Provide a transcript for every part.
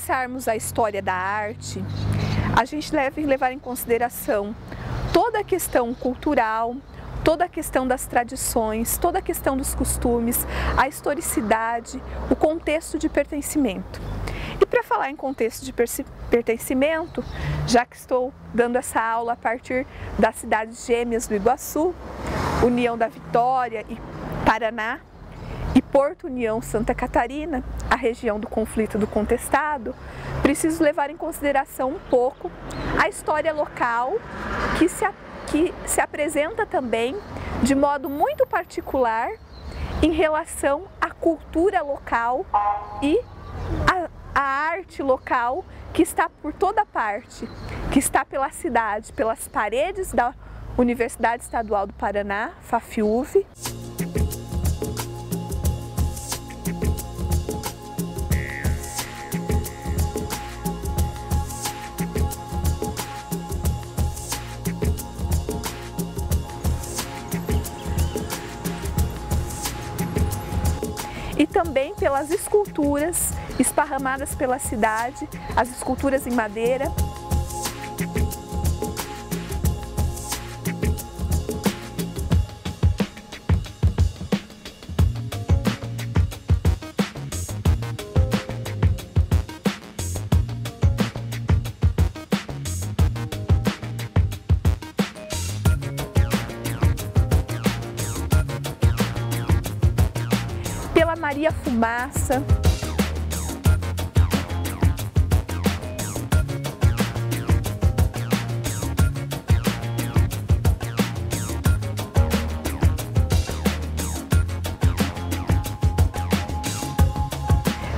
pensarmos a história da arte, a gente deve levar em consideração toda a questão cultural, toda a questão das tradições, toda a questão dos costumes, a historicidade, o contexto de pertencimento. E para falar em contexto de pertencimento, já que estou dando essa aula a partir das cidades gêmeas do Iguaçu, União da Vitória e Paraná, e Porto União Santa Catarina, a região do conflito do contestado, preciso levar em consideração um pouco a história local que se apresenta também de modo muito particular em relação à cultura local e a arte local que está por toda parte, que está pela cidade, pelas paredes da Universidade Estadual do Paraná, FAFIUV. E também pelas esculturas esparramadas pela cidade, as esculturas em madeira. Pela Maria Fumaça,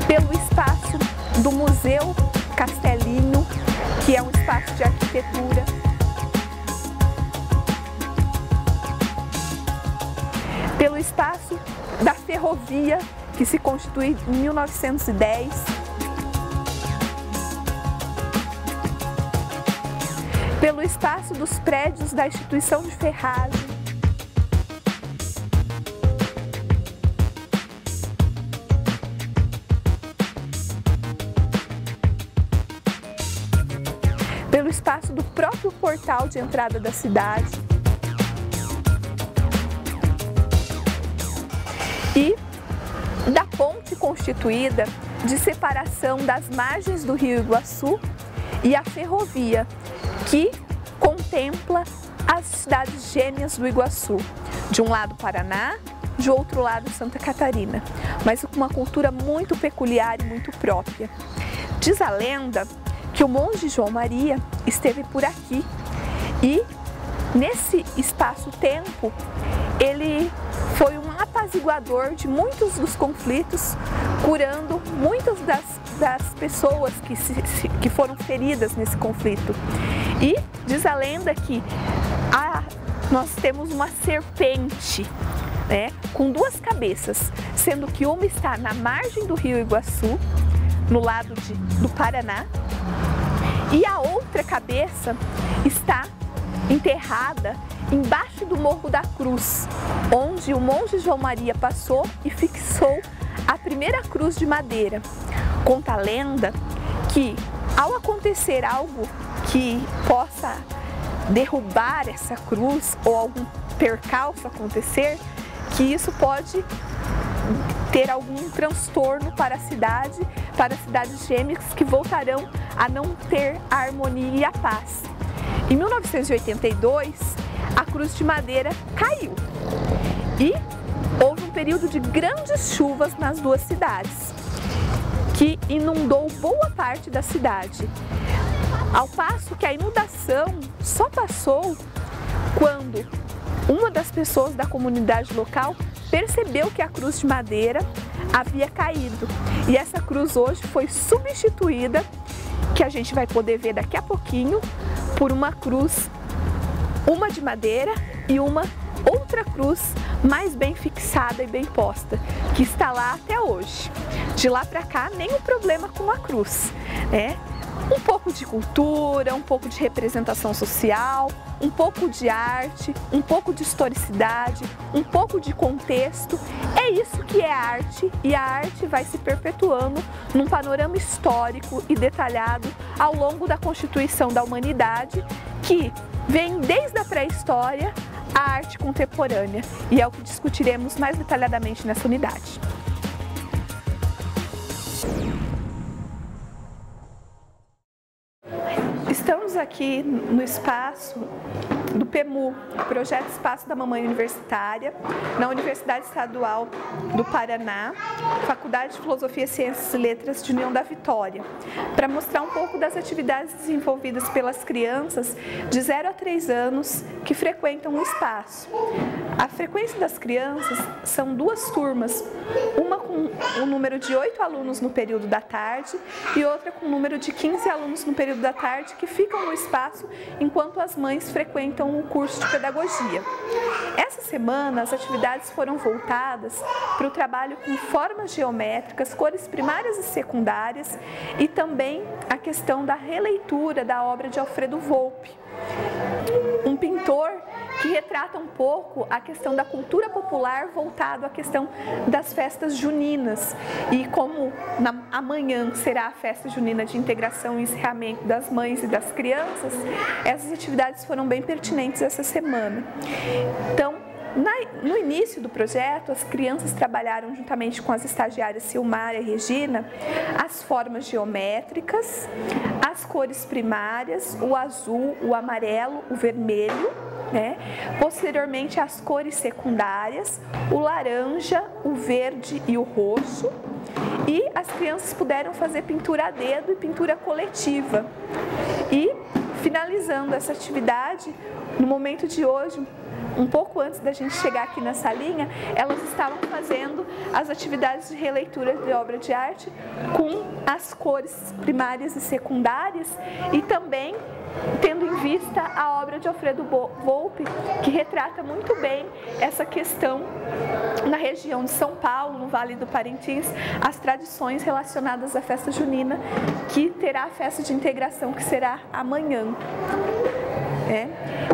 pelo espaço do Museu Castelinho, que é um espaço de arquitetura, pelo espaço da ferrovia, que se constitui em 1910, pelo espaço dos prédios da instituição de ferragem, pelo espaço do próprio portal de entrada da cidade e da ponte constituída de separação das margens do Rio Iguaçu e a ferrovia, que contempla as cidades gêmeas do Iguaçu, de um lado Paraná, de outro lado Santa Catarina, mas com uma cultura muito peculiar e muito própria. Diz a lenda que o monge João Maria esteve por aqui e nesse espaço-tempo ele foi um apaziguador de muitos dos conflitos, curando muitas das pessoas que foram feridas nesse conflito. E diz a lenda que nós temos uma serpente, né, com duas cabeças, sendo que uma está na margem do Rio Iguaçu, no lado do Paraná, e a outra cabeça está enterrada embaixo do Morro da Cruz, onde o monge João Maria passou e fixou a primeira cruz de madeira. Conta a lenda que, ao acontecer algo que possa derrubar essa cruz ou algum percalço acontecer, que isso pode ter algum transtorno para as cidades gêmeas que voltarão a não ter a harmonia e a paz. Em 1982, a cruz de madeira caiu e houve um período de grandes chuvas nas duas cidades, que inundou boa parte da cidade, ao passo que a inundação só passou quando uma das pessoas da comunidade local percebeu que a cruz de madeira havia caído, e essa cruz hoje foi substituída, que a gente vai poder ver daqui a pouquinho, por uma cruz, uma de madeira e uma outra cruz mais bem fixada e bem posta, que está lá até hoje. De lá para cá, nenhum problema com a cruz, né? um pouco de cultura, um pouco de representação social, um pouco de arte, um pouco de historicidade, um pouco de contexto. É isso que é arte, e a arte vai se perpetuando num panorama histórico e detalhado ao longo da constituição da humanidade, que vem desde a pré-história à arte contemporânea, e é o que discutiremos mais detalhadamente nessa unidade. Estamos aqui no espaço do PEMU, Projeto Espaço da Mamãe Universitária, na Universidade Estadual do Paraná, Faculdade de Filosofia, Ciências e Letras de União da Vitória, para mostrar um pouco das atividades desenvolvidas pelas crianças de 0 a 3 anos que frequentam o espaço. A frequência das crianças são 2 turmas, uma com um número de 8 alunos no período da tarde e outra com um número de 15 alunos no período da tarde, que ficam no espaço enquanto as mães frequentam o curso de pedagogia. Essa semana as atividades foram voltadas para o trabalho com formas geométricas, cores primárias e secundárias, e também a questão da releitura da obra de Alfredo Volpi, um pintor que retrata um pouco a questão da cultura popular voltado à questão das festas juninas, e como amanhã será a festa junina de integração e encerramento das mães e das crianças, essas atividades foram bem pertinentes essa semana. Então, no início do projeto, as crianças trabalharam juntamente com as estagiárias Silmara e Regina as formas geométricas, as cores primárias, o azul, o amarelo, o vermelho, né? Posteriormente as cores secundárias, o laranja, o verde e o roxo. E as crianças puderam fazer pintura a dedo e pintura coletiva. E finalizando essa atividade, no momento de hoje, um pouco antes da gente chegar aqui na salinha, elas estavam fazendo as atividades de releitura de obra de arte com as cores primárias e secundárias, e também tendo em vista a obra de Alfredo Volpi, que retrata muito bem essa questão na região de São Paulo, no Vale do Parintins, as tradições relacionadas à festa junina, que terá a festa de integração, que será amanhã.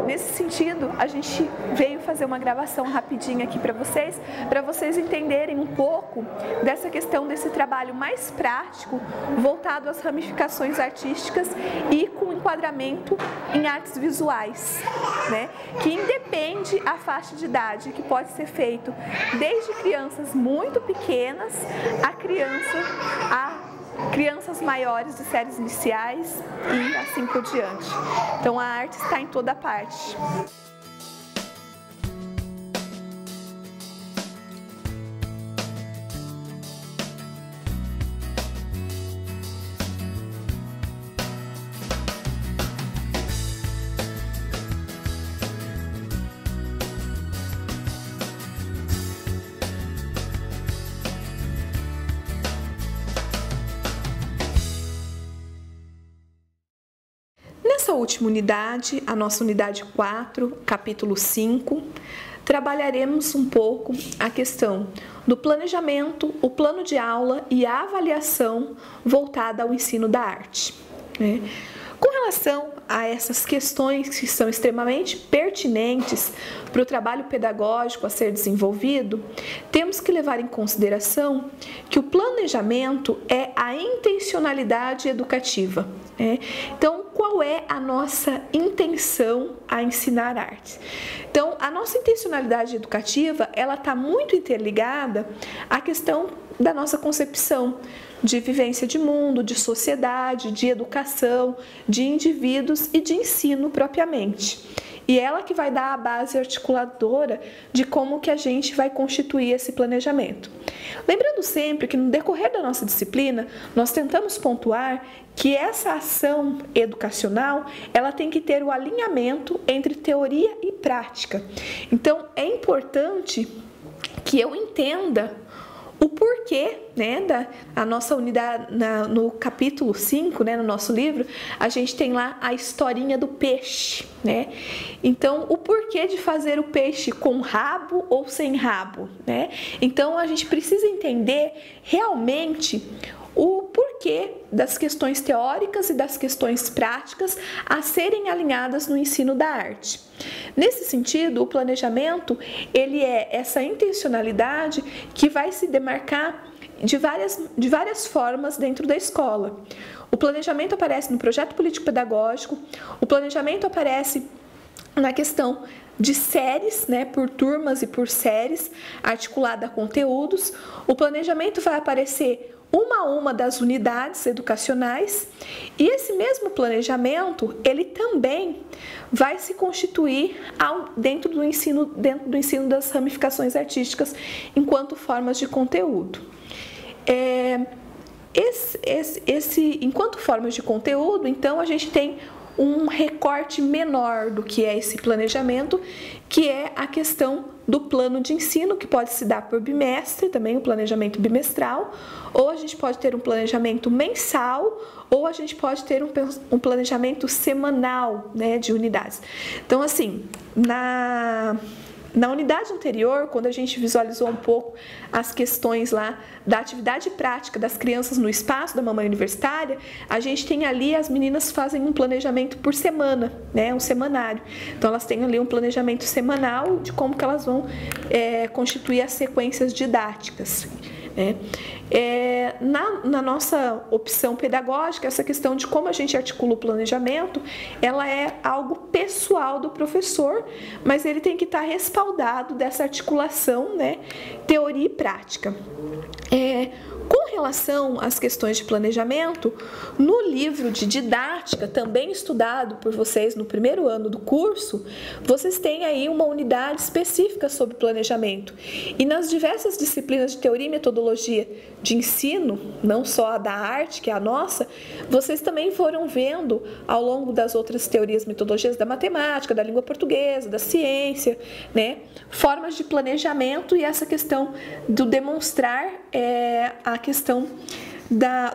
Nesse sentido, a gente veio fazer uma gravação rapidinha aqui para vocês entenderem um pouco dessa questão desse trabalho mais prático, voltado às ramificações artísticas e com enquadramento em artes visuais, né? Que independe a faixa de idade, que pode ser feito desde crianças muito pequenas a crianças maiores de séries iniciais e assim por diante. Então a arte está em toda parte. Nessa última unidade, a nossa unidade 4, capítulo 5, trabalharemos um pouco a questão do planejamento, o plano de aula e a avaliação voltada ao ensino da arte. Com relação a essas questões que são extremamente pertinentes para o trabalho pedagógico a ser desenvolvido, temos que levar em consideração que o planejamento é a intencionalidade educativa. Então, qual é a nossa intenção a ensinar arte? Então, a nossa intencionalidade educativa, ela está muito interligada à questão da nossa concepção de vivência de mundo, de sociedade, de educação, de indivíduos e de ensino propriamente. E ela que vai dar a base articuladora de como que a gente vai constituir esse planejamento. Lembrando sempre que no decorrer da nossa disciplina, nós tentamos pontuar que essa ação educacional, ela tem que ter o alinhamento entre teoria e prática. Então, é importante que eu entenda o porquê, a nossa unidade, no capítulo 5, no nosso livro, a gente tem lá a historinha do peixe, Então, o porquê de fazer o peixe com rabo ou sem rabo, Então, a gente precisa entender realmente o porquê porquê das questões teóricas e das questões práticas a serem alinhadas no ensino da arte. Nesse sentido, o planejamento, ele é essa intencionalidade que vai se demarcar de várias formas dentro da escola. O planejamento aparece no projeto político-pedagógico, o planejamento aparece na questão de séries, né, por turmas e por séries, articulada a conteúdos. O planejamento vai aparecer uma a uma das unidades educacionais, e esse mesmo planejamento, ele também vai se constituir dentro do ensino das ramificações artísticas enquanto formas de conteúdo. Enquanto formas de conteúdo, então a gente tem um recorte menor do que é esse planejamento, que é a questão do plano de ensino, que pode se dar por bimestre, também o planejamento bimestral, ou a gente pode ter um planejamento mensal, ou a gente pode ter um planejamento semanal, né, de unidades. Então, assim, na unidade anterior, quando a gente visualizou um pouco as questões lá da atividade prática das crianças no espaço da Mamãe Universitária, a gente tem ali, as meninas fazem um planejamento por semana, né, um semanário. Então elas têm ali um planejamento semanal de como que elas vão constituir as sequências didáticas. Na nossa opção pedagógica, essa questão de como a gente articula o planejamento, ela é algo pessoal do professor, mas ele tem que estar respaldado dessa articulação, né, teoria e prática. Com relação às questões de planejamento, no livro de didática, também estudado por vocês no primeiro ano do curso, vocês têm aí uma unidade específica sobre planejamento. E nas diversas disciplinas de teoria e metodologia de ensino, não só a da arte, que é a nossa, vocês também foram vendo ao longo das outras teorias e metodologias da matemática, da língua portuguesa, da ciência, né, formas de planejamento e essa questão do demonstrar a questão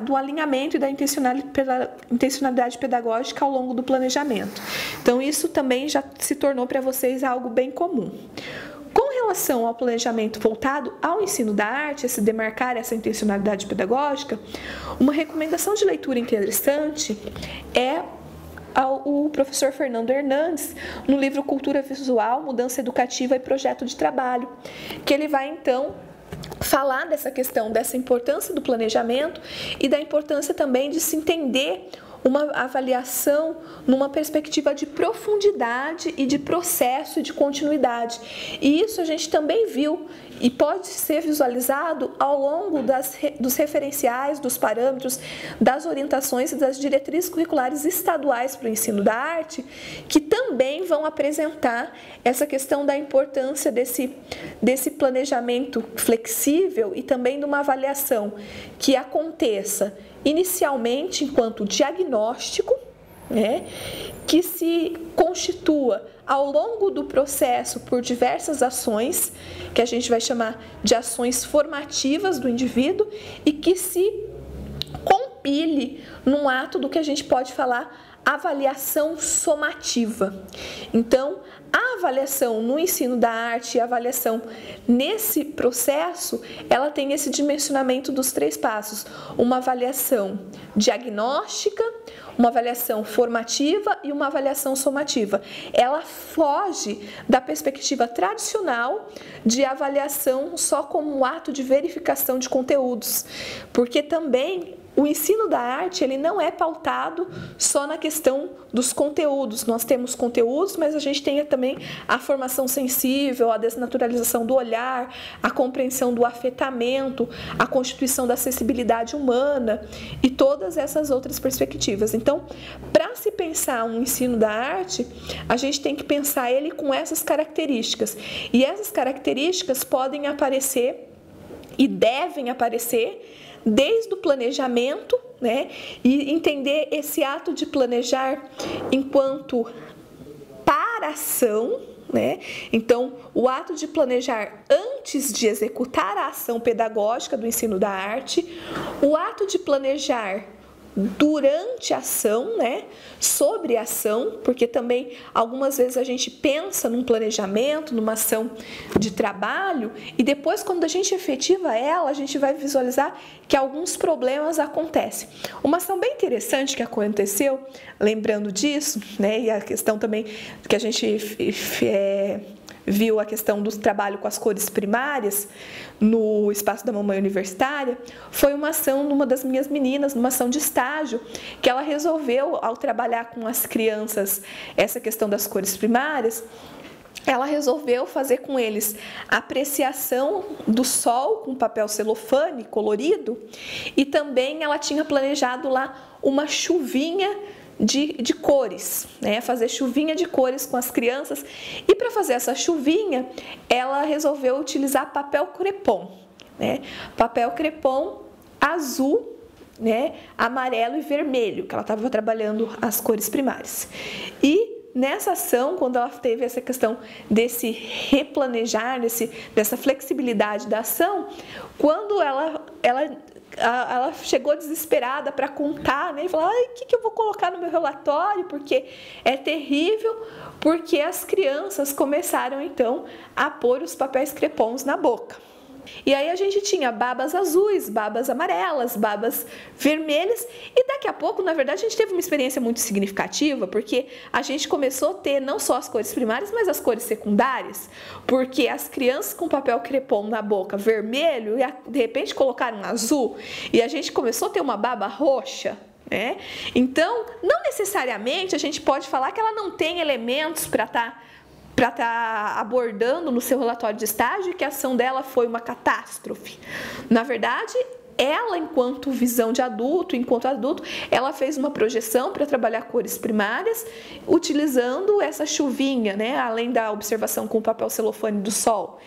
do alinhamento e da intencionalidade pedagógica ao longo do planejamento. Então, isso também já se tornou para vocês algo bem comum. Com relação ao planejamento voltado ao ensino da arte, a se demarcar essa intencionalidade pedagógica, uma recomendação de leitura interessante é o professor Fernando Hernandes, no livro Cultura Visual, Mudança Educativa e Projeto de Trabalho, que ele vai, então, falar dessa questão, dessa importância do planejamento e da importância também de se entender uma avaliação numa perspectiva de profundidade e de processo e de continuidade. E isso a gente também viu e pode ser visualizado ao longo dos referenciais, dos parâmetros, das orientações e das diretrizes curriculares estaduais para o ensino da arte, que também vão apresentar essa questão da importância desse planejamento flexível e também de uma avaliação que aconteça inicialmente enquanto diagnóstico, né, que se constitua ao longo do processo por diversas ações, que a gente vai chamar de ações formativas do indivíduo, e que se compile num ato do que a gente pode falar avaliação somativa. Então, a avaliação no ensino da arte e a avaliação nesse processo, ela tem esse dimensionamento dos 3 passos. Uma avaliação diagnóstica, uma avaliação formativa e uma avaliação somativa. Ela foge da perspectiva tradicional de avaliação só como um ato de verificação de conteúdos, porque também o ensino da arte, ele não é pautado só na questão dos conteúdos. Nós temos conteúdos, mas a gente tem também a formação sensível, a desnaturalização do olhar, a compreensão do afetamento, a constituição da acessibilidade humana e todas essas outras perspectivas. Então, para se pensar um ensino da arte, a gente tem que pensar ele com essas características. E essas características podem aparecer e devem aparecer desde o planejamento, né, e entender esse ato de planejar enquanto para-ação, né? Então, o ato de planejar antes de executar a ação pedagógica do ensino da arte, o ato de planejar durante a ação, né? Sobre a ação, porque também algumas vezes a gente pensa num planejamento, numa ação de trabalho, e depois quando a gente efetiva ela, a gente vai visualizar que alguns problemas acontecem. Uma ação bem interessante que aconteceu, lembrando disso, né? E a questão também que a gente viu a questão do trabalho com as cores primárias no espaço da Mamãe Universitária, foi uma ação numa das minhas meninas, numa ação de estágio, que ela resolveu, ao trabalhar com as crianças essa questão das cores primárias, ela resolveu fazer com eles a apreciação do sol com papel celofane colorido, e também ela tinha planejado lá uma chuvinha de cores, né? Fazer chuvinha de cores com as crianças, e para fazer essa chuvinha ela resolveu utilizar papel crepom, né? Papel crepom azul, né? Amarelo e vermelho, que ela estava trabalhando as cores primárias. E nessa ação, quando ela teve essa questão desse replanejar, dessa flexibilidade da ação, quando ela chegou desesperada para contar, né? E falou: o que eu vou colocar no meu relatório? Porque é terrível, porque as crianças começaram então a pôr os papéis crepons na boca. E aí a gente tinha babas azuis, babas amarelas, babas vermelhas, e daqui a pouco, na verdade, a gente teve uma experiência muito significativa, porque a gente começou a ter não só as cores primárias, mas as cores secundárias, porque as crianças com papel crepom na boca vermelho, e de repente colocaram azul, e a gente começou a ter uma baba roxa, né? Então, não necessariamente a gente pode falar que ela não tem elementos para estar abordando no seu relatório de estágio, que a ação dela foi uma catástrofe. Na verdade, ela, enquanto visão de adulto, ela fez uma projeção para trabalhar cores primárias, utilizando essa chuvinha, né, além da observação com o papel celofane do sol.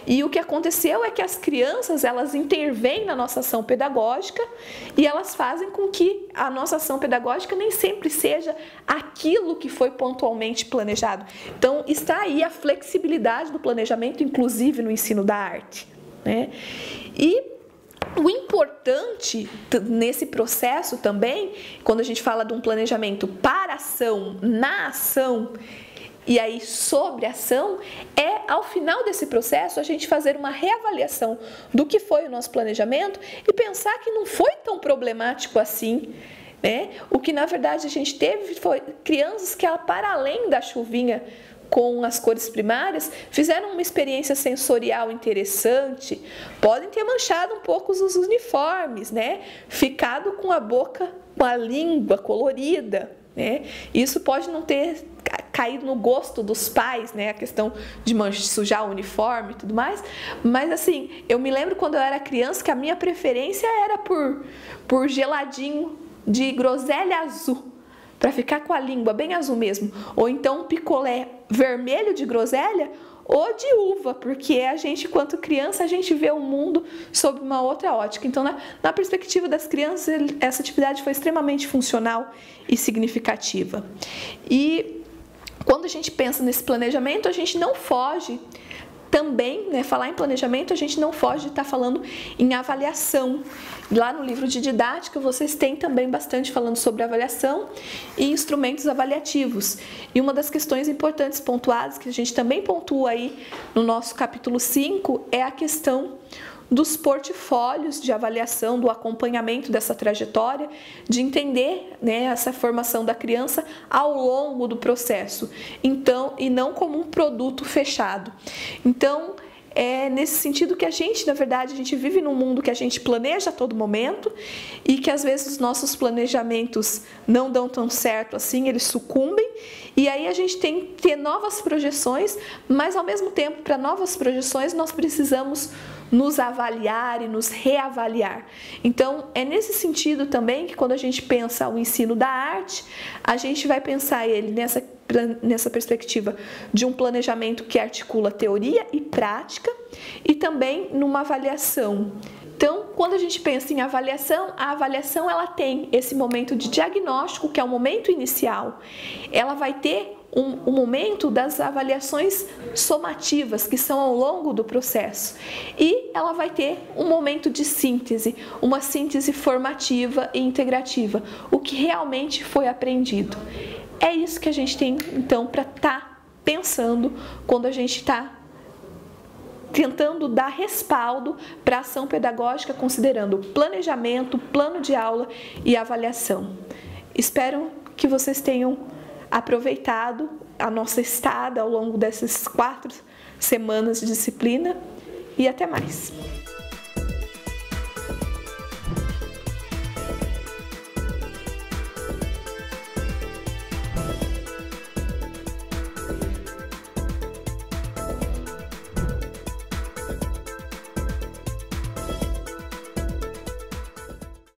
E o que aconteceu é que as crianças, elas intervêm na nossa ação pedagógica, e elas fazem com que a nossa ação pedagógica nem sempre seja aquilo que foi pontualmente planejado. Então, está aí a flexibilidade do planejamento, inclusive no ensino da arte, né? E o importante nesse processo também, quando a gente fala de um planejamento para ação, na ação, e aí sobre a ação, é ao final desse processo a gente fazer uma reavaliação do que foi o nosso planejamento e pensar que não foi tão problemático assim, né? O que na verdade a gente teve foi crianças que, para além da chuvinha com as cores primárias, fizeram uma experiência sensorial interessante, podem ter manchado um pouco os uniformes, né? Ficado com a boca, com a língua colorida, né? Isso pode não ter caído no gosto dos pais, né? A questão de sujar o uniforme e tudo mais, mas assim, eu me lembro quando eu era criança que a minha preferência era por geladinho de groselha azul, para ficar com a língua bem azul mesmo, ou então um picolé vermelho de groselha ou de uva, porque a gente, quanto criança, a gente vê o mundo sob uma outra ótica. Então, na perspectiva das crianças, essa atividade foi extremamente funcional e significativa. E quando a gente pensa nesse planejamento, a gente não foge também, né, falar em planejamento, a gente não foge de estar falando em avaliação. Lá no livro de didática, vocês têm também bastante falando sobre avaliação e instrumentos avaliativos. E uma das questões importantes pontuadas, que a gente também pontua aí no nosso capítulo 5, é a questão dos portfólios de avaliação, do acompanhamento dessa trajetória, de entender, né, essa formação da criança ao longo do processo, então, e não como um produto fechado. Então, é nesse sentido que a gente, na verdade, a gente vive num mundo que a gente planeja a todo momento e que às vezes os nossos planejamentos não dão tão certo assim, eles sucumbem, e aí a gente tem que ter novas projeções, mas ao mesmo tempo, para novas projeções, nós precisamos nos avaliar e nos reavaliar. Então, é nesse sentido também que quando a gente pensa o ensino da arte, a gente vai pensar ele nessa perspectiva de um planejamento que articula teoria e prática e também numa avaliação. Então, quando a gente pensa em avaliação, a avaliação ela tem esse momento de diagnóstico, que é o momento inicial. Ela vai ter o momento das avaliações somativas, que são ao longo do processo. E ela vai ter um momento de síntese, uma síntese formativa e integrativa, o que realmente foi aprendido. É isso que a gente tem, então, para estar pensando quando a gente está tentando dar respaldo para a ação pedagógica, considerando planejamento, plano de aula e avaliação. Espero que vocês tenham aproveitado a nossa estada ao longo dessas 4 semanas de disciplina e até mais!